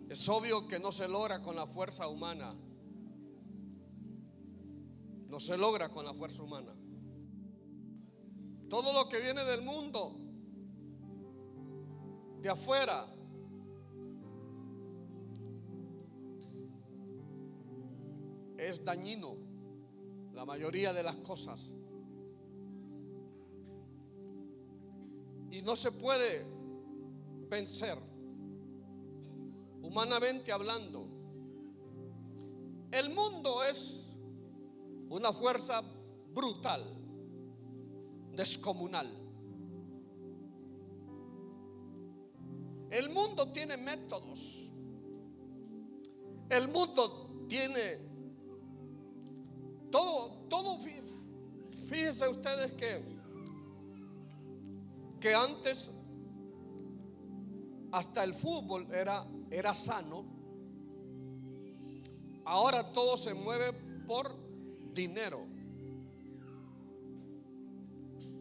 Es obvio que no se logra con la fuerza humana. No se logra con la fuerza humana. Todo lo que viene del mundo, de afuera, es dañino. La mayoría de las cosas. Y no se puede vencer, humanamente hablando. El mundo es una fuerza brutal, descomunal. El mundo tiene métodos. El mundo tiene todo. Fíjense ustedes que antes hasta el fútbol era sano. Ahora todo se mueve por dinero.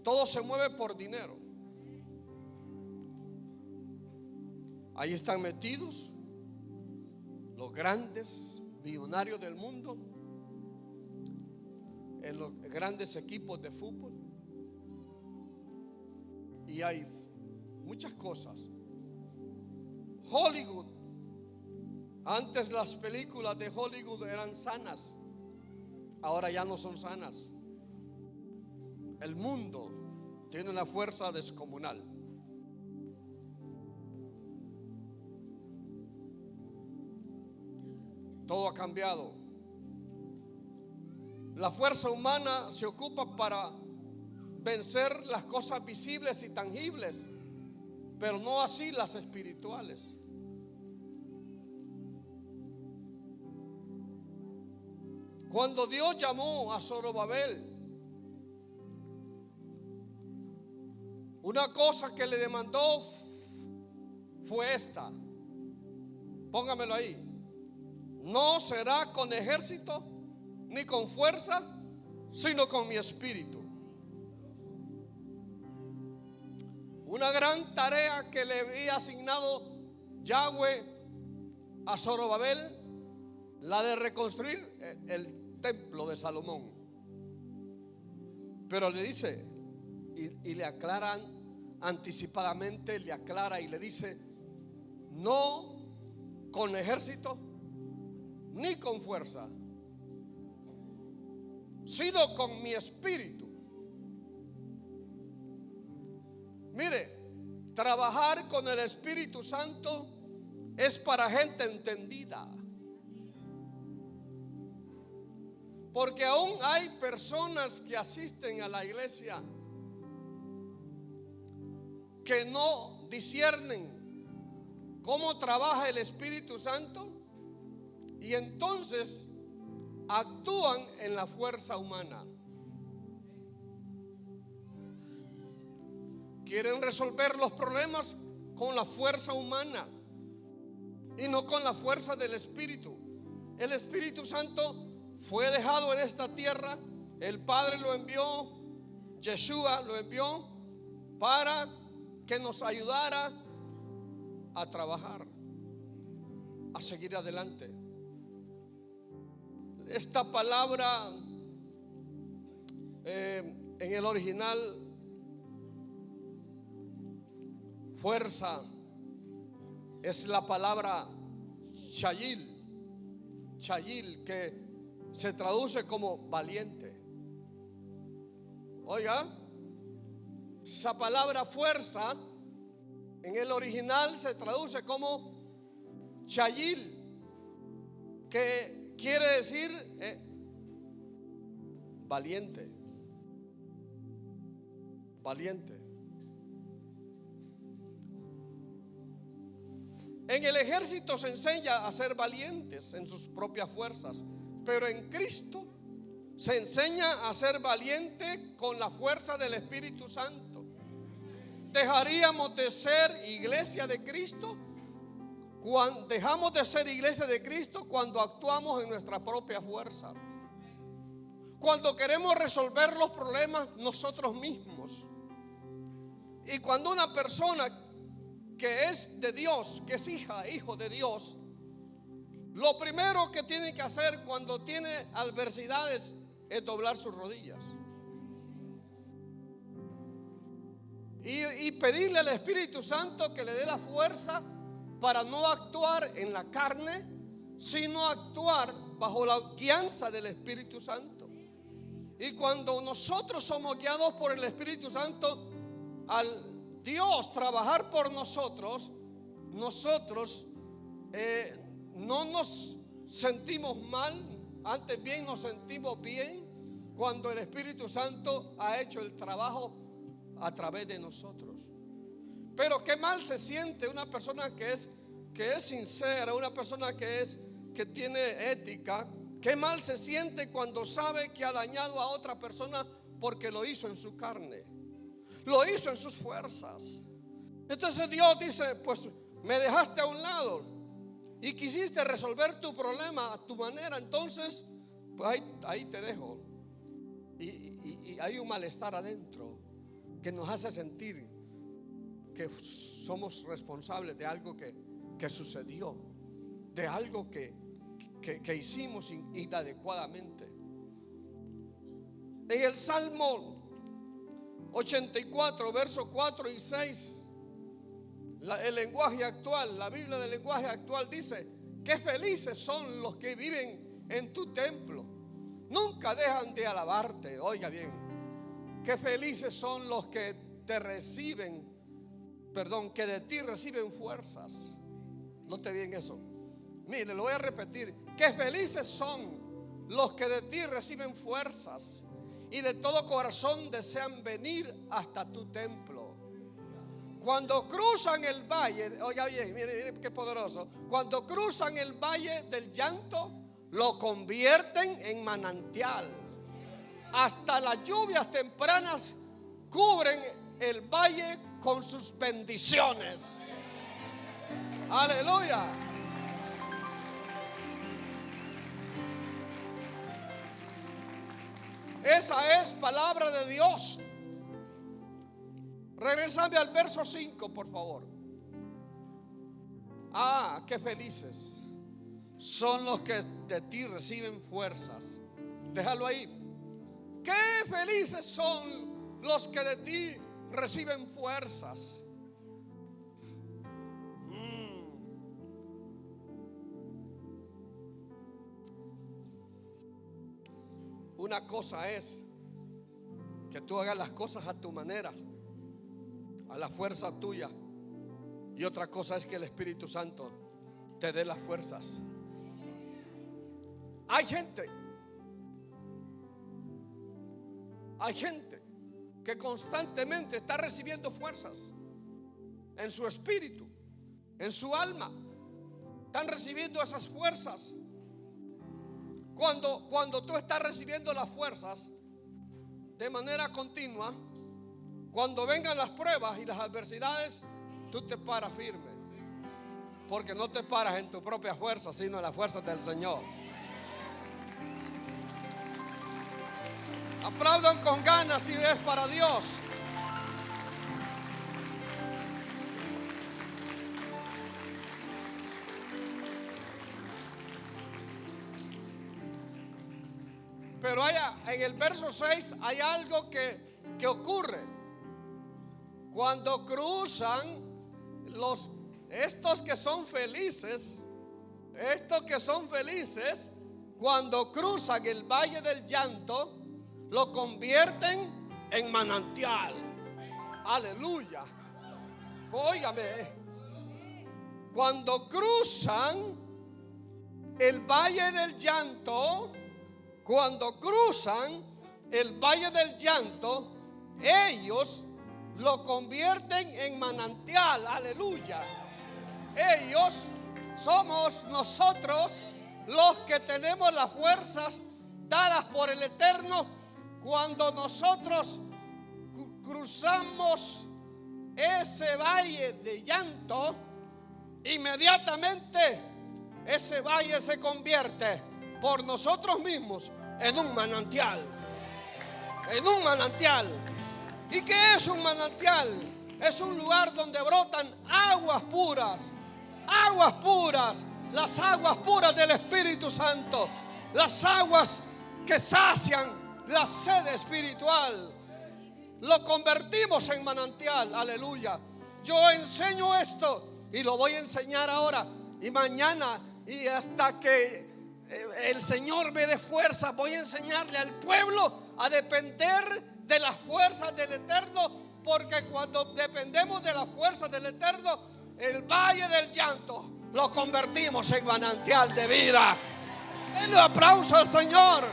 Todo se mueve por dinero. Ahí están metidos los grandes millonarios del mundo en los grandes equipos de fútbol. Y hay muchas cosas. Hollywood. Antes las películas de Hollywood eran sanas. Ahora ya no son sanas. El mundo tiene una fuerza descomunal. Todo ha cambiado. La fuerza humana se ocupa para vencer las cosas visibles y tangibles, pero no así las espirituales. Cuando Dios llamó a Zorobabel, una cosa que le demandó fue esta. Póngamelo ahí. No será con ejército ni con fuerza, sino con mi espíritu. Una gran tarea que le había asignado Yahweh a Zorobabel, la de reconstruir el templo de Salomón. Pero le dice y le aclaran anticipadamente, le aclara y le dice: no con ejército ni con fuerza, sino con mi espíritu. Mire, trabajar con el Espíritu Santo es para gente entendida. Porque aún hay personas que asisten a la iglesia que no disciernen cómo trabaja el Espíritu Santo y entonces actúan en la fuerza humana. Quieren resolver los problemas con la fuerza humana y no con la fuerza del Espíritu. El Espíritu Santo fue dejado en esta tierra. El Padre lo envió, Yeshua lo envió para que nos ayudara a trabajar, a seguir adelante. Esta palabra en el original, fuerza, es la palabra chayil, que se traduce como valiente. Oiga, esa palabra fuerza en el original se traduce como chayil, que quiere decir valiente. Valiente. En el ejército se enseña a ser valientes en sus propias fuerzas, pero en Cristo se enseña a ser valiente con la fuerza del Espíritu Santo. Dejaríamos de ser iglesia de Cristo cuando dejamos de ser iglesia de Cristo cuando actuamos en nuestra propia fuerza, cuando queremos resolver los problemas nosotros mismos. Y cuando una persona que es de Dios, que es hijo de Dios, lo primero que tiene que hacer cuando tiene adversidades es doblar sus rodillas y pedirle al Espíritu Santo que le dé la fuerza para no actuar en la carne, sino actuar bajo la guianza del Espíritu Santo. Y cuando nosotros somos guiados por el Espíritu Santo, al Dios trabajar por nosotros, nosotros no nos sentimos mal, antes bien nos sentimos bien cuando el Espíritu Santo ha hecho el trabajo a través de nosotros. Pero qué mal se siente una persona que es sincera, una persona que tiene ética. Qué mal se siente cuando sabe que ha dañado a otra persona porque lo hizo en su carne, lo hizo en sus fuerzas. Entonces Dios dice: pues me dejaste a un lado y quisiste resolver tu problema a tu manera, entonces pues ahí te dejo. Y hay un malestar adentro que nos hace sentir que somos responsables de algo que sucedió, de algo que hicimos inadecuadamente. En el Salmo 84, versos 4 y 6, el lenguaje actual, la Biblia del lenguaje actual dice: qué felices son los que viven en tu templo, nunca dejan de alabarte. Oiga bien, qué felices son los que te reciben, que de ti reciben fuerzas. Note bien eso. Mire, lo voy a repetir: qué felices son los que de ti reciben fuerzas y de todo corazón desean venir hasta tu templo. Cuando cruzan el valle, oiga bien, mire qué poderoso. Cuando cruzan el valle del llanto, lo convierten en manantial. Hasta las lluvias tempranas cubren el valle con sus bendiciones. Aleluya. Esa es palabra de Dios. Regresame al verso 5, por favor. Qué felices son los que de ti reciben fuerzas. Déjalo ahí. Qué felices son los que de ti reciben fuerzas. Una cosa es que tú hagas las cosas a tu manera, a la fuerza tuya, y otra cosa es que el Espíritu Santo te dé las fuerzas. Hay gente que constantemente está recibiendo fuerzas en su espíritu, en su alma. Están recibiendo esas fuerzas. Cuando tú estás recibiendo las fuerzas de manera continua, cuando vengan las pruebas y las adversidades, tú te paras firme, porque no te paras en tu propia fuerza, sino en las fuerzas del Señor. Aplaudan con ganas si es para Dios. Pero en el verso 6 hay algo que ocurre. Cuando cruzan estos que son felices, cuando cruzan el valle del llanto, lo convierten en manantial. Aleluya. Óigame. Cuando cruzan el valle del llanto, ellos lo convierten en manantial. Aleluya. Ellos somos nosotros los que tenemos las fuerzas dadas por el Eterno. Cuando nosotros cruzamos ese valle de llanto, inmediatamente ese valle se convierte por nosotros mismos en un manantial. En un manantial. ¿Y qué es un manantial? Es un lugar donde brotan aguas puras. Aguas puras. las aguas puras del Espíritu Santo, las aguas que sacian la sed espiritual. Lo convertimos en manantial, aleluya. Yo enseño esto y lo voy a enseñar ahora y mañana, y hasta que el Señor me dé fuerza, voy a enseñarle al pueblo a depender de las fuerzas del Eterno, porque cuando dependemos de las fuerzas del Eterno, el valle del llanto lo convertimos en manantial de vida. Denle un aplauso al Señor.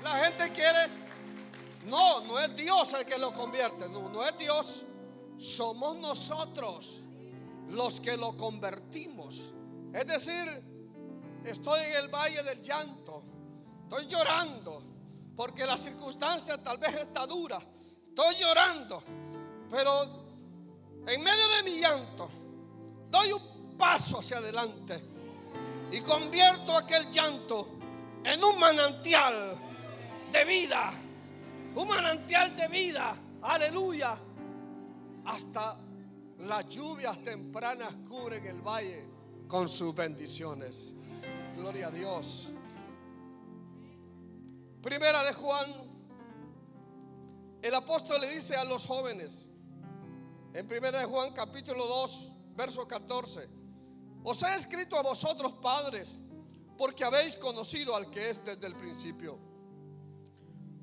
La gente quiere, no es Dios el que lo convierte, no es Dios, somos nosotros los que lo convertimos. Es decir, estoy en el valle del llanto, estoy llorando porque la circunstancia tal vez está dura, estoy llorando, pero en medio de mi llanto doy un paso hacia adelante y convierto aquel llanto en un manantial de vida, un manantial de vida, aleluya. Hasta las lluvias tempranas cubren el valle con sus bendiciones. Gloria a Dios. Primera de Juan, el apóstol le dice a los jóvenes en Primera de Juan capítulo 2 verso 14: os he escrito a vosotros padres, porque habéis conocido al que es desde el principio.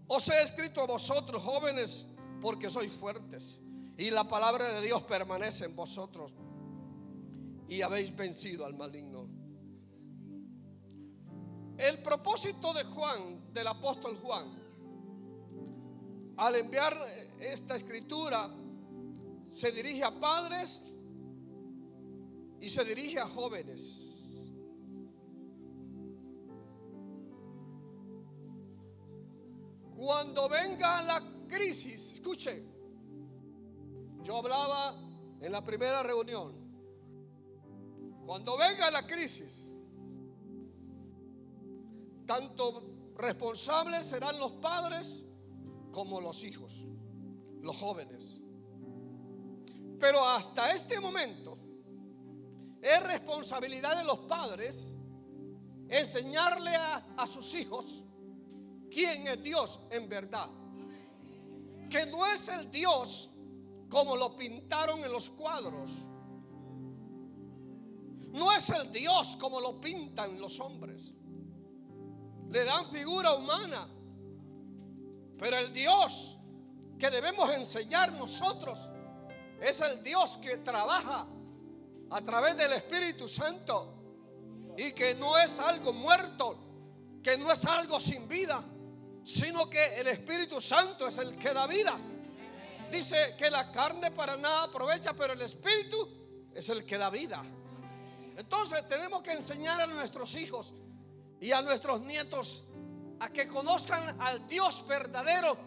Os he escrito a vosotros jóvenes, porque sois fuertes y la palabra de Dios permanece en vosotros y habéis vencido al maligno. El propósito de Juan, del apóstol Juan, al enviar esta escritura, se dirige a padres y se dirige a jóvenes. Cuando venga la crisis, escuche, yo hablaba en la primera reunión, cuando venga la crisis, tanto responsables serán los padres como los hijos, los jóvenes. Pero hasta este momento es responsabilidad de los padres enseñarle a sus hijos quién es Dios en verdad, que no es el Dios como lo pintaron en los cuadros, no es el Dios como lo pintan los hombres, le dan figura humana, pero el Dios que debemos enseñar nosotros es el Dios que trabaja a través del Espíritu Santo y que no es algo muerto, que no es algo sin vida, sino que el Espíritu Santo es el que da vida. Dice que la carne para nada aprovecha, pero el Espíritu es el que da vida. Entonces tenemos que enseñar a nuestros hijos y a nuestros nietos a que conozcan al Dios verdadero,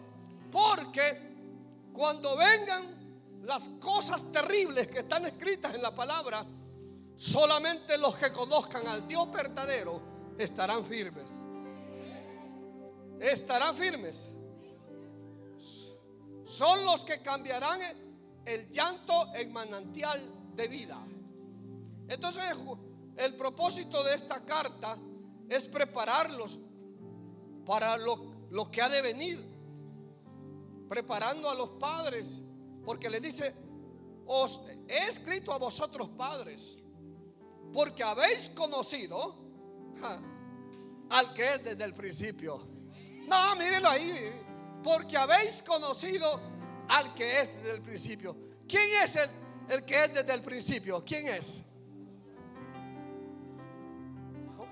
porque cuando vengan las cosas terribles que están escritas en la palabra, solamente los que conozcan al Dios verdadero estarán firmes. Estarán firmes. Son los que cambiarán el llanto en manantial de vida. Entonces el propósito de esta carta es prepararlos para lo que ha de venir, preparando a los padres, porque le dice: os he escrito a vosotros padres, porque habéis conocido al que es desde el principio. No, mírenlo ahí, porque habéis conocido al que es desde el principio. ¿Quién es el que es desde el principio? ¿Quién es?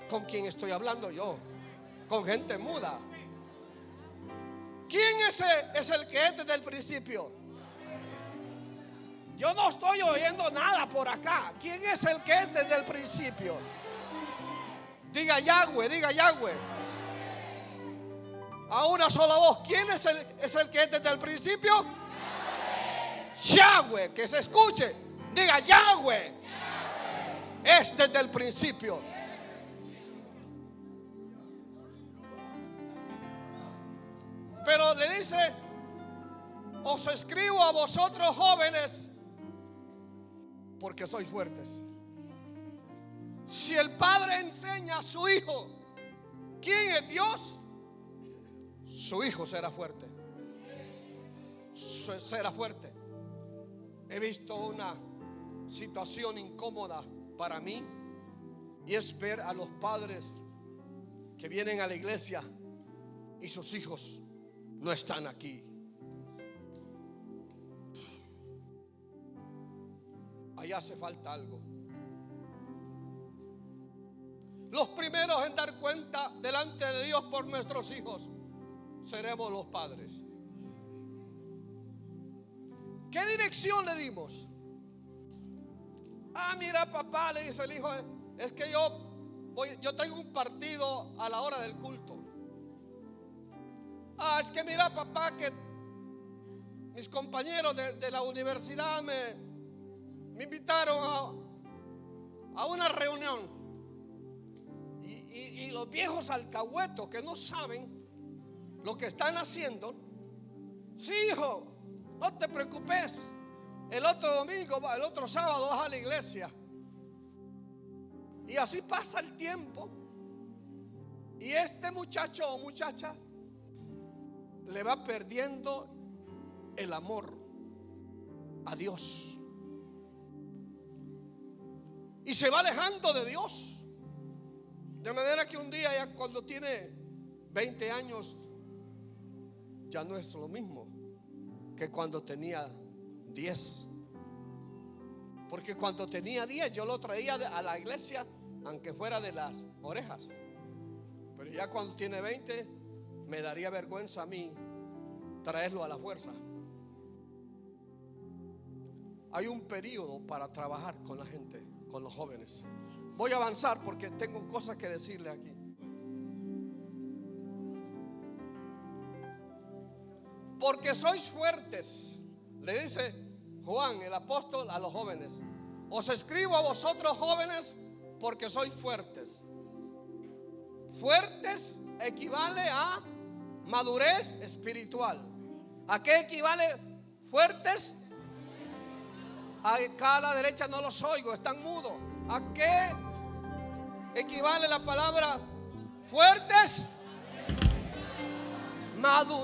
¿Con quién estoy hablando yo? Con gente muda. ¿Quién es el que es desde el principio? Yo no estoy oyendo nada por acá. ¿Quién es el que es desde el principio? Diga Yahweh, diga Yahweh. A una sola voz. ¿Quién es el que es desde el principio? Yahweh. Que se escuche. Diga Yahweh. Es desde el principio. Pero le dice: os escribo a vosotros jóvenes porque sois fuertes. Si el padre enseña a su hijo quién es Dios, su hijo será fuerte. Será fuerte. He visto una situación incómoda para mí, y es ver a los padres que vienen a la iglesia y sus hijos no están aquí. Ahí hace falta algo. Los primeros en dar cuenta delante de Dios por nuestros hijos seremos los padres. ¿Qué dirección le dimos? Mira, papá, le dice el hijo, es que yo tengo un partido a la hora del culto. Es que mira, papá, que mis compañeros de la universidad me invitaron a una reunión. Y los viejos alcahuetos que no saben lo que están haciendo. Sí, hijo, no te preocupes. El otro domingo, el otro sábado vas a la iglesia. Y así pasa el tiempo. Y este muchacho o muchacha le va perdiendo el amor a Dios. Y se va alejando de Dios. De manera que un día, ya cuando tiene 20 años, ya no es lo mismo que cuando tenía 10. Porque cuando tenía 10 yo lo traía a la iglesia, aunque fuera de las orejas. Pero ya cuando tiene 20, me daría vergüenza a mí traerlo a la fuerza. Hay un periodo para trabajar con la gente, con los jóvenes. Voy a avanzar porque tengo cosas que decirle aquí. Porque sois fuertes, le dice Juan el apóstol a los jóvenes. Os escribo a vosotros jóvenes porque sois fuertes. Fuertes equivale a madurez espiritual. ¿A qué equivale fuertes? Acá a la derecha no los oigo, están mudos. ¿A qué equivale la palabra fuertes?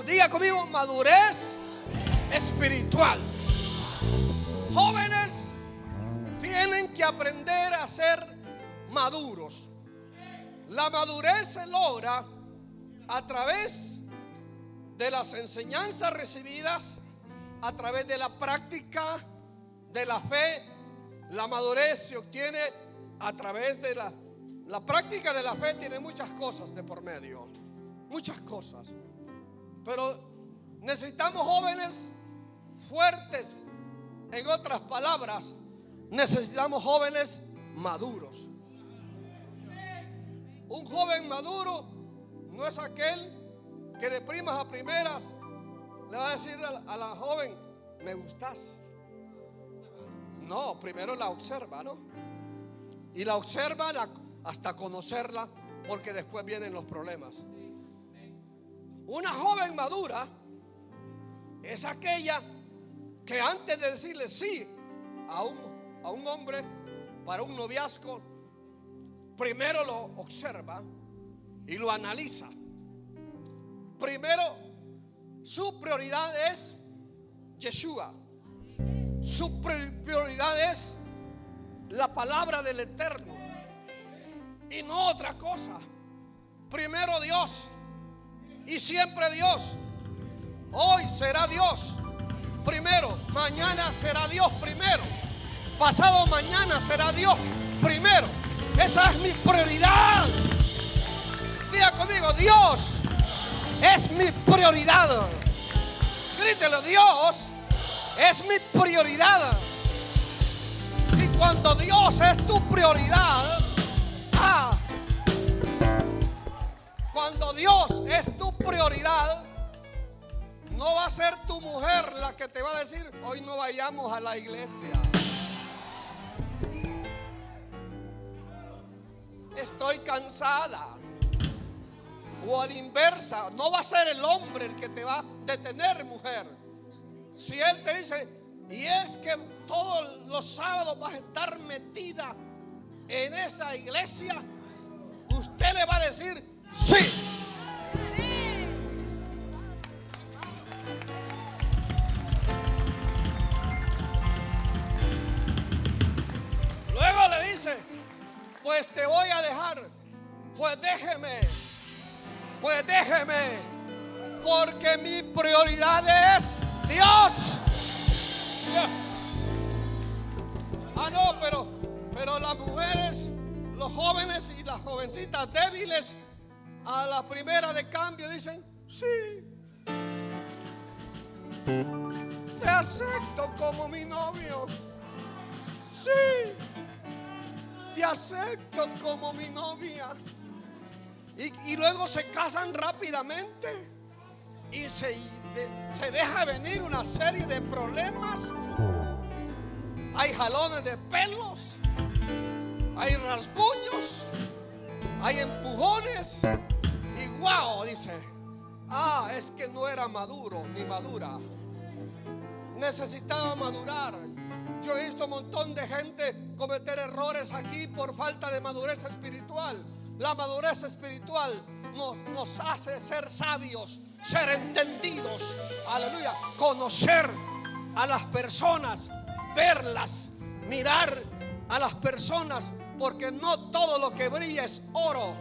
Diga conmigo, madurez espiritual. Jóvenes tienen que aprender a ser maduros. La madurez se logra a través de las enseñanzas recibidas, a través de la práctica de la fe. La madurez se obtiene a través de la práctica de la fe. Tiene muchas cosas de por medio, muchas cosas. Pero necesitamos jóvenes fuertes. En otras palabras, necesitamos jóvenes maduros. Un joven maduro no es aquel que de primas a primeras le va a decir a la joven, me gustas. No, primero la observa, ¿no? Y la observa hasta conocerla, porque después vienen los problemas. Una joven madura es aquella que antes de decirle sí a un hombre para un noviazgo, primero lo observa y lo analiza. Primero, su prioridad es Yeshua. Su prioridad es la palabra del Eterno y no otra cosa. Primero Dios y siempre Dios. Hoy será Dios primero, mañana será Dios primero, pasado mañana será Dios primero. Esa es mi prioridad. Diga conmigo, Dios es mi prioridad. Grítelo, Dios es mi prioridad. Y cuando Dios es tu prioridad, cuando Dios es tu prioridad, no va a ser tu mujer la que te va a decir, hoy no vayamos a la iglesia. Estoy cansada. O a la inversa, no va a ser el hombre el que te va a detener, mujer. Si Él te dice, y es que todos los sábados vas a estar metida en esa iglesia, usted le va a decir sí. Luego le dice, pues te voy a dejar, pues déjeme, porque mi prioridad es Dios. Ah, no, pero las mujeres, los jóvenes y las jovencitas débiles a la primera de cambio dicen, sí, te acepto como mi novio. Sí, te acepto como mi novia. Y luego se casan rápidamente y se deja venir una serie de problemas. Hay jalones de pelos, hay rasguños, hay empujones. Y wow, dice, es que no era maduro ni madura. Necesitaba madurar. Yo he visto un montón de gente cometer errores aquí por falta de madurez espiritual. La madurez espiritual nos hace ser sabios, ser entendidos, aleluya, conocer a las personas, verlas, mirar a las personas, porque no todo lo que brilla es oro.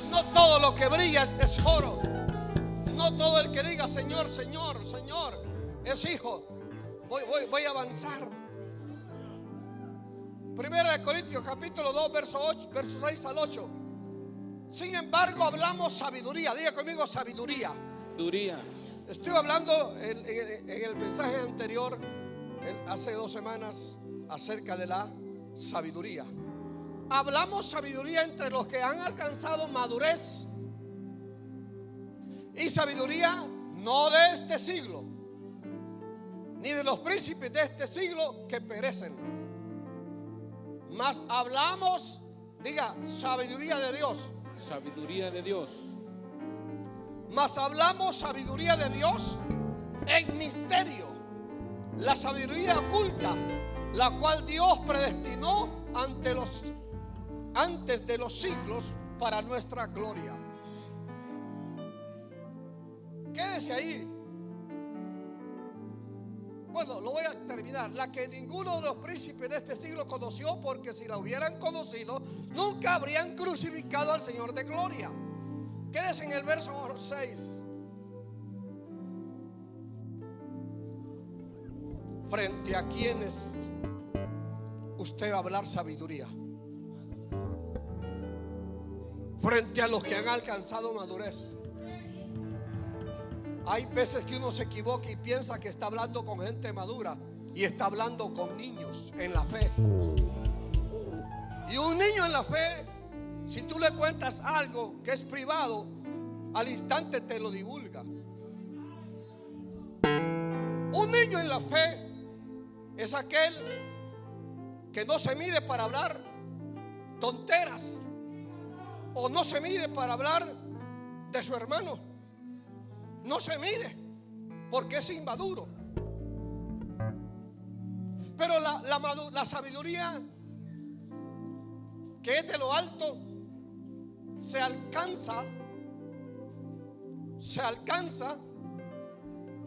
No todo lo que brilla es oro. No todo el que diga Señor, Señor, Señor es hijo. Voy a avanzar. Primera de Corintios capítulo 2 verso 6 al 8. Sin embargo hablamos sabiduría. Diga conmigo sabiduría. Estoy hablando en el mensaje anterior, hace 2 semanas, acerca de la sabiduría. Hablamos sabiduría entre los que han alcanzado madurez. Y sabiduría no de este siglo, ni de los príncipes de este siglo que perecen. Mas hablamos, diga, sabiduría de Dios. Sabiduría de Dios. Mas hablamos sabiduría de Dios en misterio, la sabiduría oculta, la cual Dios predestinó antes de los siglos para nuestra gloria. Quédese ahí. Bueno, lo voy a terminar. La que ninguno de los príncipes de este siglo conoció, porque si la hubieran conocido, nunca habrían crucificado al Señor de gloria. Quédese en el verso 6. Frente a quienes usted va a hablar sabiduría. Frente a los que han alcanzado madurez. Hay veces que uno se equivoca y piensa que está hablando con gente madura y está hablando con niños en la fe. Y un niño en la fe, si tú le cuentas algo que es privado, al instante te lo divulga. Un niño en la fe es aquel que no se mide para hablar tonteras, o no se mide para hablar de su hermano. No se mide porque es inmaduro. Pero la sabiduría que es de lo alto se alcanza,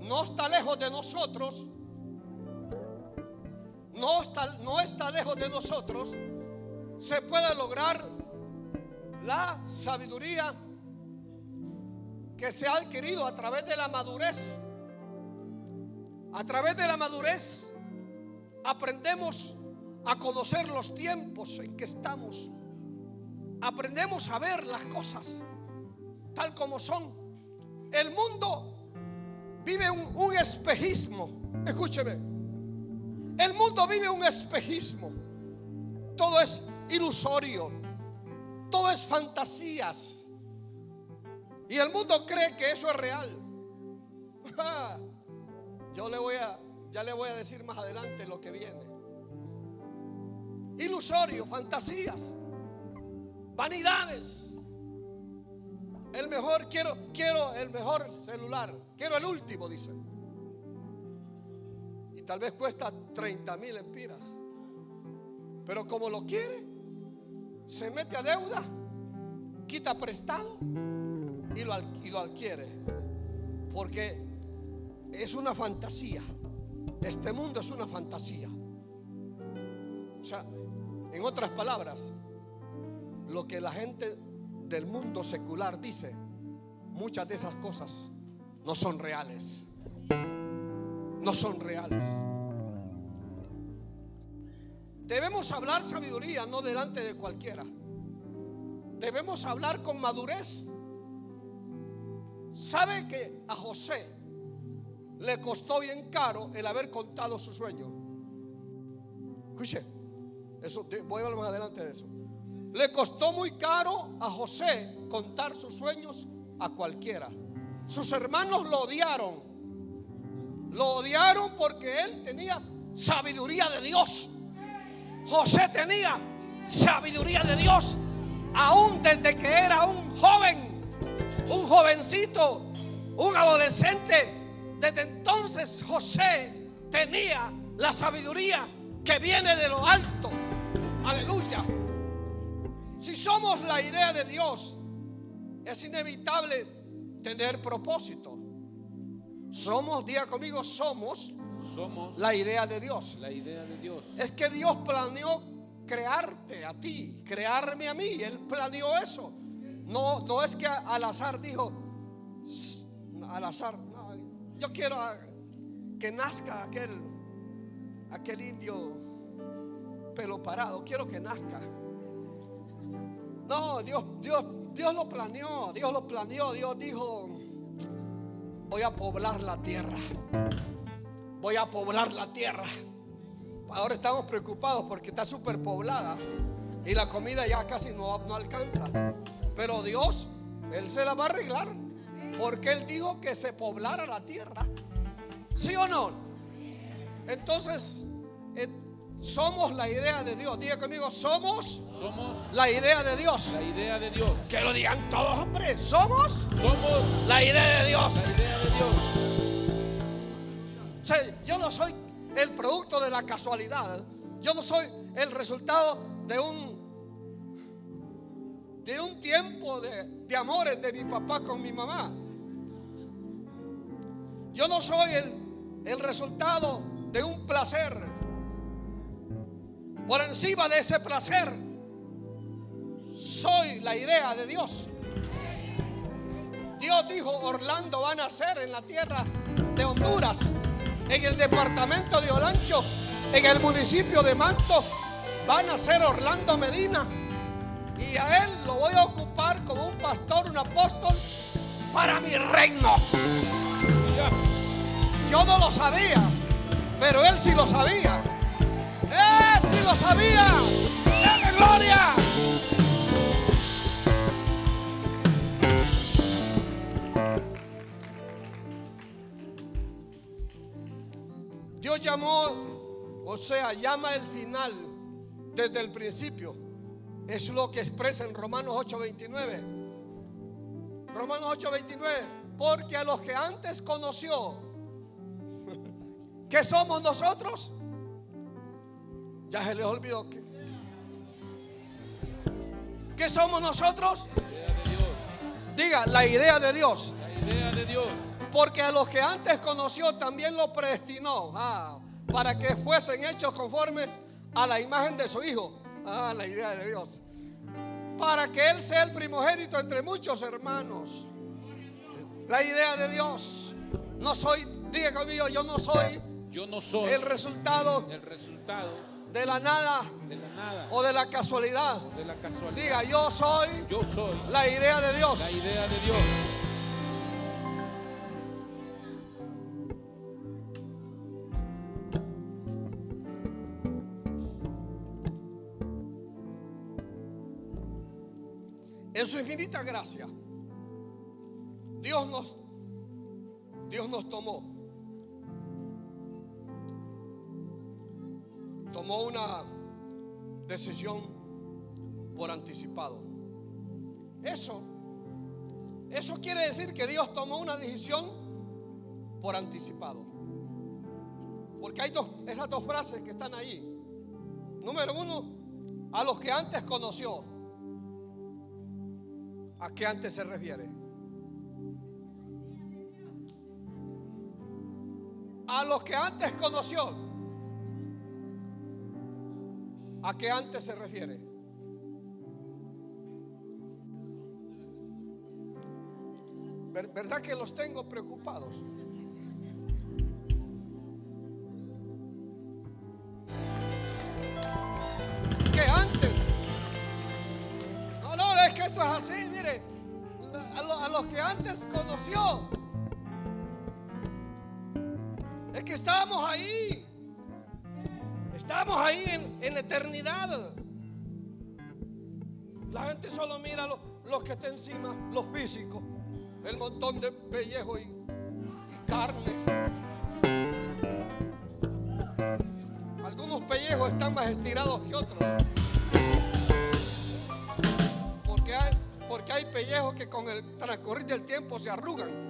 no está lejos de nosotros, no está lejos de nosotros. Se puede lograr la sabiduría que se ha adquirido a través de la madurez. A través de la madurez aprendemos a conocer los tiempos en que estamos. Aprendemos a ver las cosas tal como son. El mundo vive un espejismo. Escúcheme. El mundo vive un espejismo. Todo es ilusorio. Todo es fantasías. Y el mundo cree que eso es real. Ya le voy a decir más adelante lo que viene. Ilusorio, fantasías, vanidades. el mejor, quiero el mejor celular, quiero el último, dice. Y tal vez cuesta 30,000 empiras. Pero como lo quiere, se mete a deuda, quita prestado y lo adquiere. Porque es una fantasía. Este mundo es una fantasía. O sea, en otras palabras, lo que la gente del mundo secular dice, muchas de esas cosas no son reales. No son reales. Debemos hablar sabiduría, no delante de cualquiera. Debemos hablar con madurez. ¿Sabe que a José le costó bien caro el haber contado su sueño? Escuche, eso, voy a hablar más adelante de eso. Le costó muy caro a José contar sus sueños a cualquiera. Sus hermanos lo odiaron. Lo odiaron porque él tenía sabiduría de Dios. José tenía sabiduría de Dios aún desde que era un joven, un jovencito, un adolescente. Desde entonces José tenía la sabiduría que viene de lo alto. Aleluya. Si somos la idea de Dios, es inevitable tener propósito. Somos, diga conmigo, somos la idea de Dios. La idea de Dios. Es que Dios planeó crearte a ti, crearme a mí. Él planeó eso. No es que al azar dijo, al azar, no, yo quiero que nazca aquel indio pelo parado, quiero que nazca. No, Dios lo planeó. Dios lo planeó. Dios dijo, voy a poblar la tierra. Voy a poblar la tierra. Ahora estamos preocupados porque está súper poblada y la comida ya casi no alcanza. Pero Dios, Él se la va a arreglar, porque Él dijo que se poblara la tierra. ¿Sí o no? Entonces, somos la idea de Dios. Diga conmigo, somos la idea de Dios. La idea de Dios. Que lo digan todos, hombre. Somos la idea de Dios. La idea de Dios. O sea, yo no soy el producto de la casualidad. Yo no soy el resultado de un tiempo de amores de mi papá con mi mamá. Yo no soy el resultado de un placer. Por encima de ese placer, soy la idea de Dios. Dios dijo, Orlando va a nacer en la tierra de Honduras, en el departamento de Olancho, en el municipio de Manto. Va a nacer Orlando Medina, y a él lo voy a ocupar como un pastor, un apóstol para mi reino. Yo no lo sabía, pero él sí lo sabía. Él sí lo sabía. ¡Denle gloria! Dios llamó, o sea, llama el final desde el principio. Es lo que expresa en Romanos 8:29. Romanos 8:29. Porque a los que antes conoció, ¿qué somos nosotros? Ya se les olvidó. ¿Qué somos nosotros? La idea de Dios. Diga, la idea de Dios. La idea de Dios. Porque a los que antes conoció también lo predestinó para que fuesen hechos conforme a la imagen de su Hijo. La idea de Dios. Para que Él sea el primogénito entre muchos hermanos. La idea de Dios. No soy, diga conmigo, yo no soy el resultado de la nada o de la casualidad. Diga, yo soy la idea de Dios. La idea de Dios. En su infinita gracia, Dios nos tomó una decisión por anticipado. Eso Eso quiere decir que Dios tomó una decisión por anticipado. Porque hay esas dos frases que están ahí. Número uno, a los que antes conoció. ¿A qué antes se refiere? A los que antes conoció. ¿A qué antes se refiere? ¿Verdad que los tengo preocupados? ¿Qué antes? No, es que esto es así, mire. A los que antes conoció. Es que estábamos ahí. Estamos ahí en la eternidad. La gente solo mira los que están encima, los físicos, el montón de pellejo y carne. Algunos pellejos están más estirados que otros. Porque hay pellejos que con el transcurrir del tiempo se arrugan.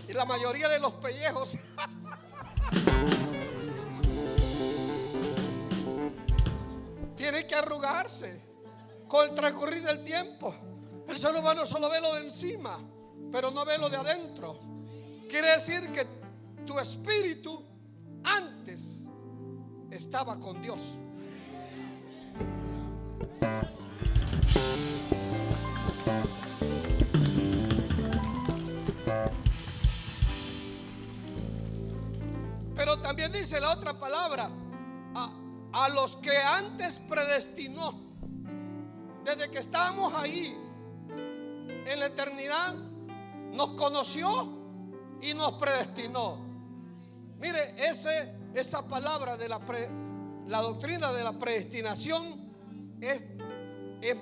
Y la mayoría de los pellejos tienen que arrugarse con el transcurrir del tiempo. El ser humano solo ve lo de encima, pero no ve lo de adentro. Quiere decir que tu espíritu antes estaba con Dios. Pero también dice la otra palabra, a los que antes predestinó. Desde que estábamos ahí en la eternidad, nos conoció y nos predestinó. Mire, esa palabra de la doctrina de la predestinación es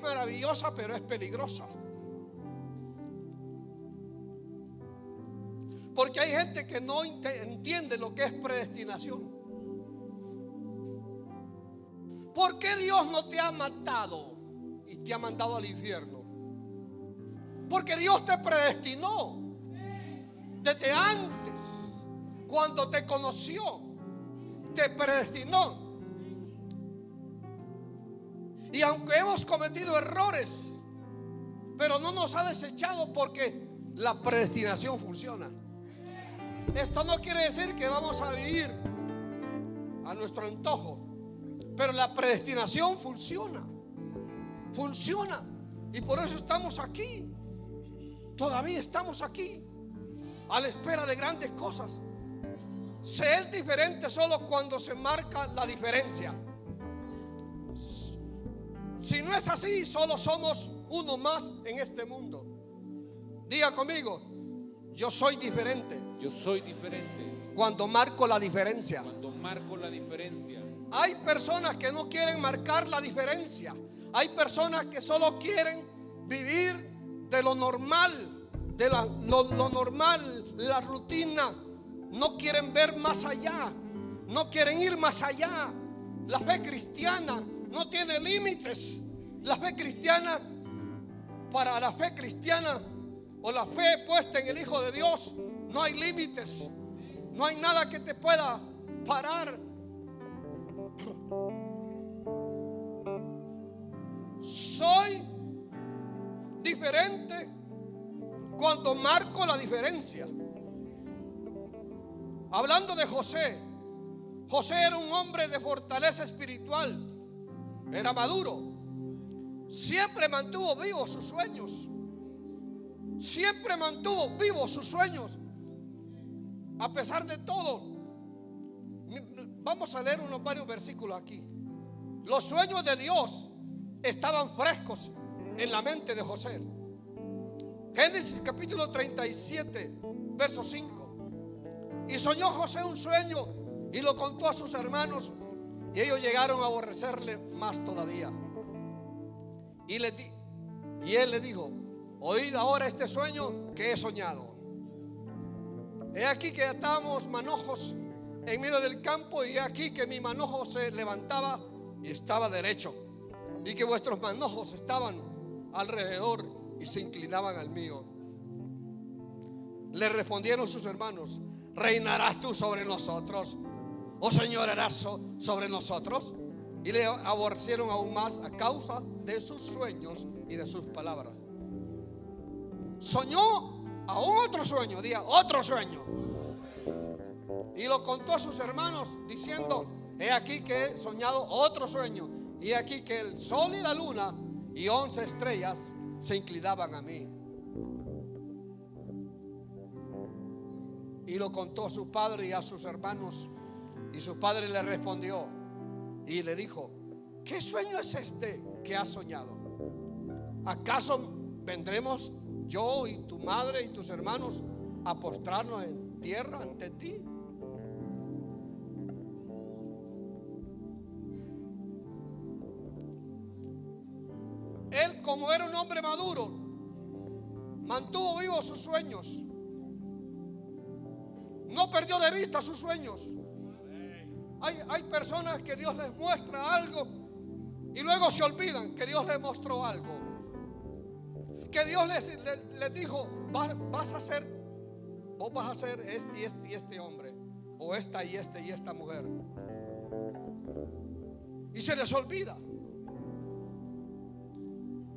maravillosa, pero es peligrosa. Porque hay gente que no entiende lo que es predestinación. ¿Por qué Dios no te ha matado y te ha mandado al infierno? Porque Dios te predestinó desde antes, cuando te conoció, te predestinó. Y aunque hemos cometido errores, pero no nos ha desechado, porque la predestinación funciona. Esto no quiere decir que vamos a vivir a nuestro antojo, pero la predestinación funciona. Funciona. Y por eso estamos aquí. Todavía estamos aquí, a la espera de grandes cosas. Se es diferente solo cuando se marca la diferencia. Si no es así, solo somos uno más en este mundo. Diga conmigo: yo soy diferente. Yo soy diferente. Cuando marco la diferencia. Cuando marco la diferencia. Hay personas que no quieren marcar la diferencia. Hay personas que solo quieren vivir de lo normal, de lo normal, la rutina. No quieren ver más allá. No quieren ir más allá. La fe cristiana no tiene límites. La fe cristiana, para la fe cristiana o la fe puesta en el Hijo de Dios, no hay límites. No hay nada que te pueda parar. Soy diferente cuando marco la diferencia. Hablando de José, José era un hombre de fortaleza espiritual. Era maduro. Siempre mantuvo vivos sus sueños. Siempre mantuvo vivos sus sueños. A pesar de todo. Vamos a leer varios versículos aquí. Los sueños de Dios estaban frescos en la mente de José. Génesis capítulo 37, verso 5. Y soñó José un sueño y lo contó a sus hermanos, y ellos llegaron a aborrecerle más todavía. Y él le dijo: oíd ahora este sueño que he soñado. He aquí que atábamos manojos en medio del campo, y he aquí que mi manojo se levantaba y estaba derecho, y que vuestros manojos estaban alrededor y se inclinaban al mío. Le respondieron sus hermanos: ¿reinarás tú sobre nosotros? ¿O señorarás sobre nosotros? Y le aborrecieron aún más a causa de sus sueños y de sus palabras. Soñó aún otro sueño, diga otro sueño. Y lo contó a sus hermanos diciendo: he aquí que he soñado otro sueño, y he aquí que el sol y la luna y 11 estrellas se inclinaban a mí. Y lo contó a su padre y a sus hermanos, y su padre le respondió y le dijo: ¿qué sueño es este que has soñado? ¿Acaso vendremos yo y tu madre y tus hermanos a postrarnos en tierra ante ti? Él, como era un hombre maduro, mantuvo vivos sus sueños. No perdió de vista sus sueños. Hay personas que Dios les muestra algo y luego se olvidan que Dios les mostró algo. Que Dios les dijo: vos vas a ser este y este hombre, o esta y esta mujer. Y se les olvida,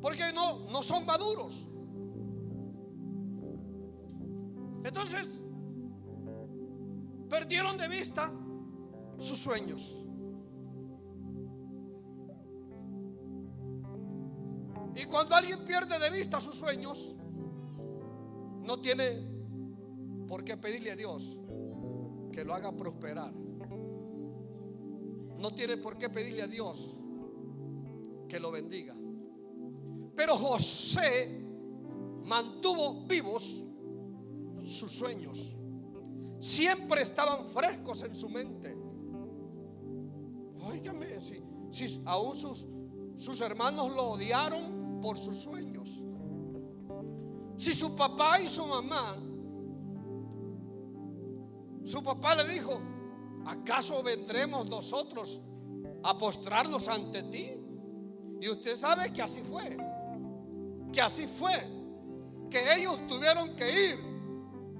porque no son maduros. Entonces perdieron de vista sus sueños. Y cuando alguien pierde de vista sus sueños, no tiene por qué pedirle a Dios que lo haga prosperar. No tiene por qué pedirle a Dios que lo bendiga. Pero José mantuvo vivos sus sueños. Siempre estaban frescos en su mente. Óigame, si aún sus hermanos lo odiaron por sus sueños, si su papá y su mamá, su papá le dijo: ¿acaso vendremos nosotros a postrarnos ante ti? Y usted sabe que así fue. Que ellos tuvieron que ir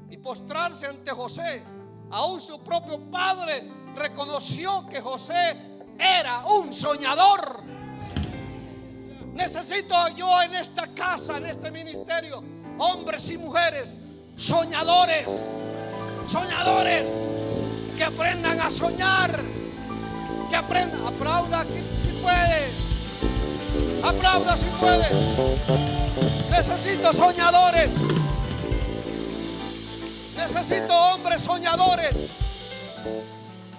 y postrarse ante José. Aún su propio padre reconoció que José era un soñador. Necesito yo en esta casa, en este ministerio, hombres y mujeres soñadores, que aprendan a soñar, que aprendan. Aplauda si puede, aplauda si puede. Necesito soñadores. Necesito hombres soñadores,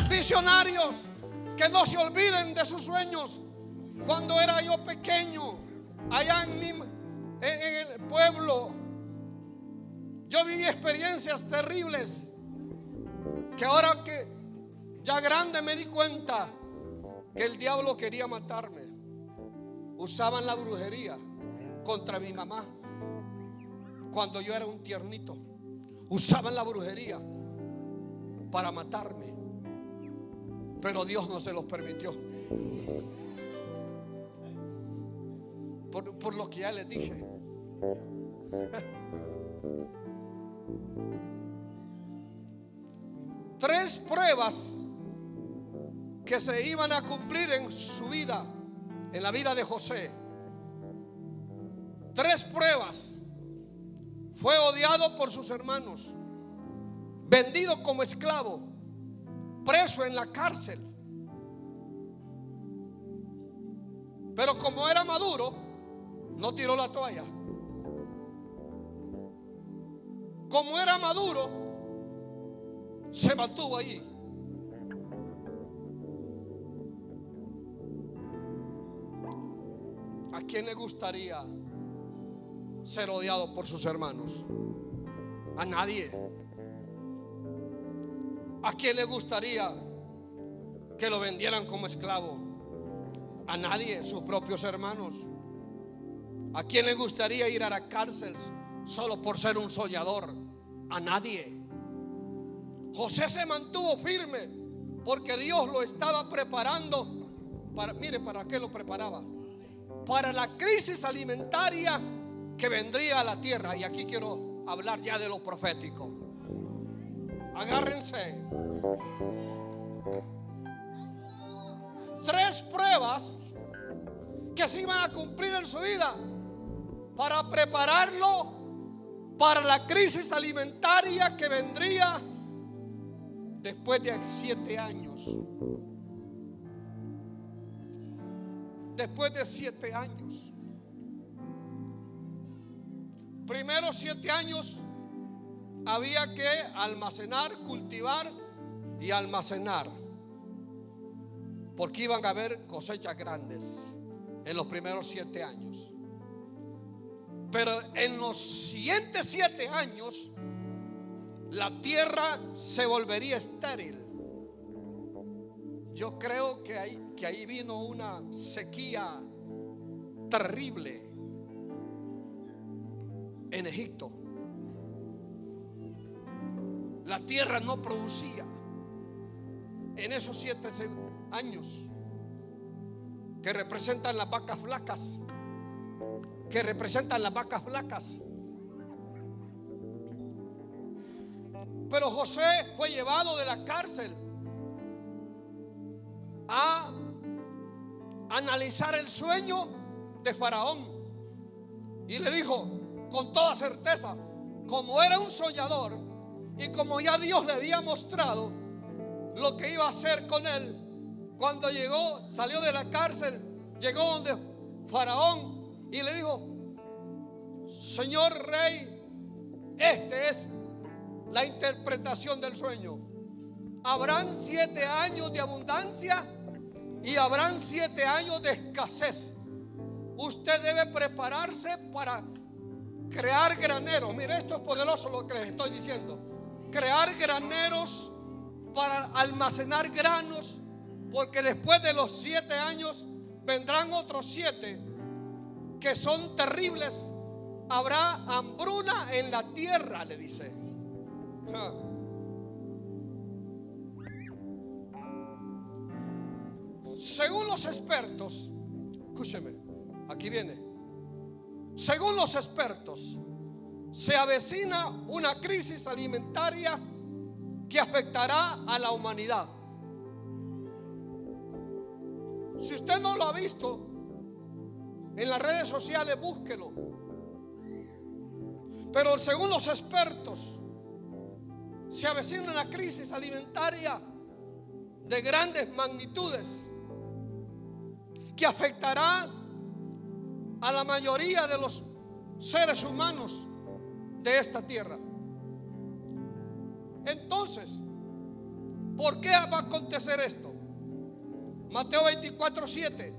visionarios, que no se olviden de sus sueños. Cuando era yo pequeño, allá en el pueblo, yo viví experiencias terribles que ahora que ya grande me di cuenta que el diablo quería matarme. Usaban la brujería contra mi mamá cuando yo era un tiernito. Usaban la brujería para matarme, pero Dios no se los permitió. Por lo que ya les dije. Tres pruebas que se iban a cumplir en su vida, en la vida de José. Tres pruebas. Fue odiado por sus hermanos, vendido como esclavo, preso en la cárcel. Pero como era maduro, no tiró la toalla. Como era maduro, se mantuvo allí. ¿A quién le gustaría ser odiado por sus hermanos? A nadie. ¿A quién le gustaría que lo vendieran como esclavo? A nadie, sus propios hermanos. ¿A quién le gustaría ir a la cárcel solo por ser un soñador? A nadie. José se mantuvo firme porque Dios lo estaba preparando para, mire, ¿para qué lo preparaba? Para la crisis alimentaria que vendría a la tierra. Y aquí quiero hablar ya de lo profético. Agárrense. 3 pruebas que se iban a cumplir en su vida para prepararlo para la crisis alimentaria que vendría después de 7 años. Después de 7 años. Primeros 7 años había que almacenar, cultivar y almacenar, porque iban a haber cosechas grandes en los primeros 7 años. Pero en los siguientes 7 años la tierra se volvería estéril. Yo creo que ahí vino una sequía terrible en Egipto. La tierra no producía en esos 7 años, que representan las vacas flacas, Pero José fue llevado de la cárcel a analizar el sueño de Faraón, y le dijo con toda certeza, como era un soñador y como ya Dios le había mostrado lo que iba a hacer con él, cuando salió de la cárcel, llegó donde Faraón y le dijo: Señor rey, esta es la interpretación del sueño. Habrán 7 años de abundancia y habrán 7 años de escasez. Usted debe prepararse para crear graneros. Mire, esto es poderoso lo que les estoy diciendo. Crear graneros para almacenar granos, porque después de los 7 años vendrán otros 7 que son terribles. Habrá hambruna en la tierra, le dice. Según los expertos, escúcheme, aquí viene. Según los expertos, se avecina una crisis alimentaria que afectará a la humanidad. Si usted no lo ha visto en las redes sociales, búsquelo. Pero según los expertos, se avecina una crisis alimentaria de grandes magnitudes que afectará a la mayoría de los seres humanos de esta tierra. Entonces, ¿por qué va a acontecer esto? Mateo 24:7.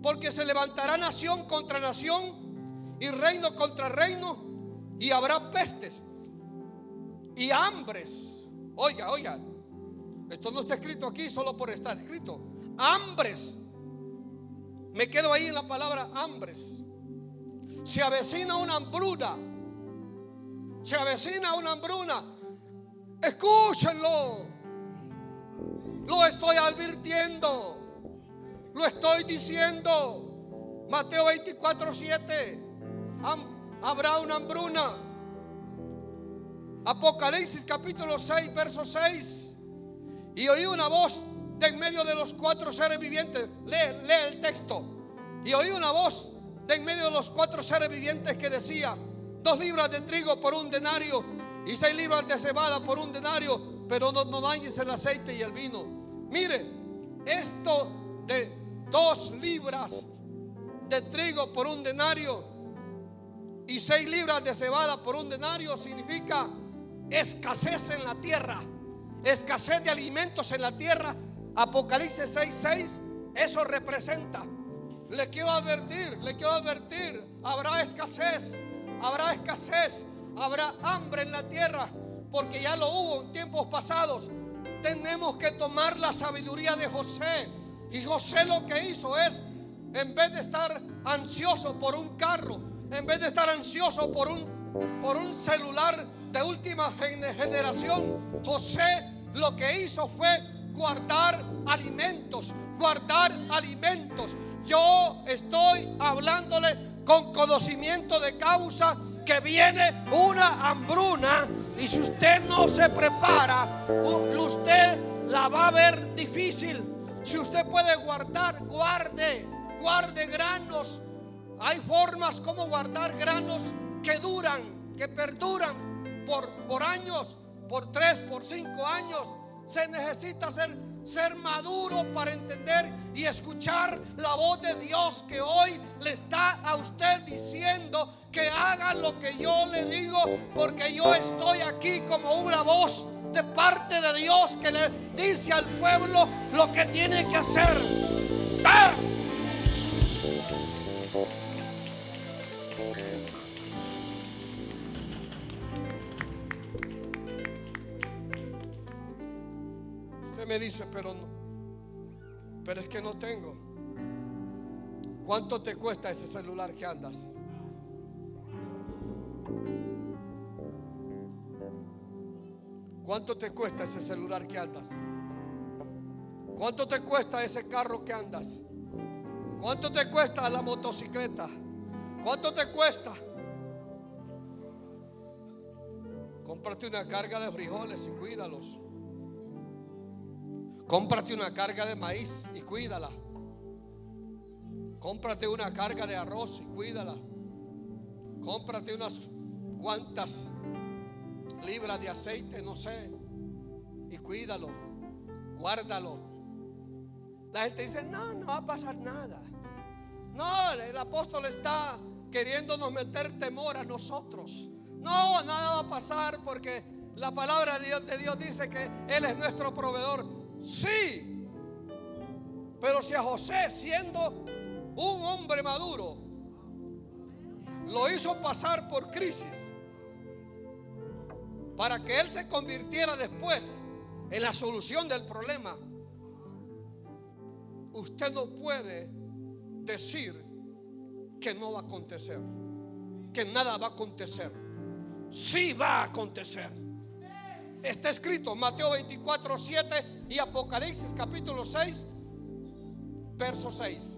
Porque se levantará nación contra nación y reino contra reino, y habrá pestes y hambres. Oiga, esto no está escrito aquí solo por estar escrito. Hambres. Me quedo ahí en la palabra hambres. Se avecina una hambruna. Se avecina una hambruna. Escúchenlo. Lo estoy advirtiendo. Lo estoy diciendo. Mateo 24:7. Habrá una hambruna. Apocalipsis capítulo 6, verso 6. Y oí una voz de en medio de los 4 seres vivientes. Lee el texto. Y oí una voz de en medio de los 4 seres vivientes que decía: 2 libras de trigo por 1 denario y 6 libras de cebada por 1 denario, pero no dañes el aceite y el vino. Mire, esto de 2 libras de trigo por 1 denario y 6 libras de cebada por 1 denario significa escasez en la tierra, escasez de alimentos en la tierra. Apocalipsis 6:6, eso representa. Le quiero advertir, habrá escasez, habrá hambre en la tierra, porque ya lo hubo en tiempos pasados. Tenemos que tomar la sabiduría de José. Y José lo que hizo es, en vez de estar ansioso por un carro, en vez de estar ansioso por un celular de última generación, José lo que hizo fue guardar alimentos. Yo estoy hablándole con conocimiento de causa que viene una hambruna, y si usted no se prepara, usted la va a ver difícil. Si usted puede guardar, guarde granos. Hay formas como guardar granos que duran, que perduran por años, por 3, por 5 años. Se necesita ser maduro para entender y escuchar la voz de Dios, que hoy le está a usted diciendo que haga lo que yo le digo, porque yo estoy aquí como una voz de parte de Dios que le dice al pueblo lo que tiene que hacer. ¡Ah! Usted me dice, pero es que no tengo. ¿Cuánto te cuesta ese celular que andas? ¿Cuánto te cuesta ese celular que andas? ¿Cuánto te cuesta ese carro que andas? ¿Cuánto te cuesta la motocicleta? ¿Cuánto te cuesta? Cómprate una carga de frijoles y cuídalos. Cómprate una carga de maíz y cuídala. Cómprate una carga de arroz y cuídala. Cómprate unas cuantas libras de aceite, no sé, y cuídalo, guárdalo. La gente dice, no va a pasar nada. No, el apóstol está queriéndonos meter temor a nosotros. No, nada va a pasar, porque la palabra de Dios dice que Él es nuestro proveedor. Sí, pero si a José, siendo un hombre maduro, lo hizo pasar por crisis, para que él se convirtiera después en la solución del problema, usted no puede decir que no va a acontecer, que nada va a acontecer. Sí va a acontecer. Está escrito Mateo 24:7 y Apocalipsis capítulo 6 verso 6.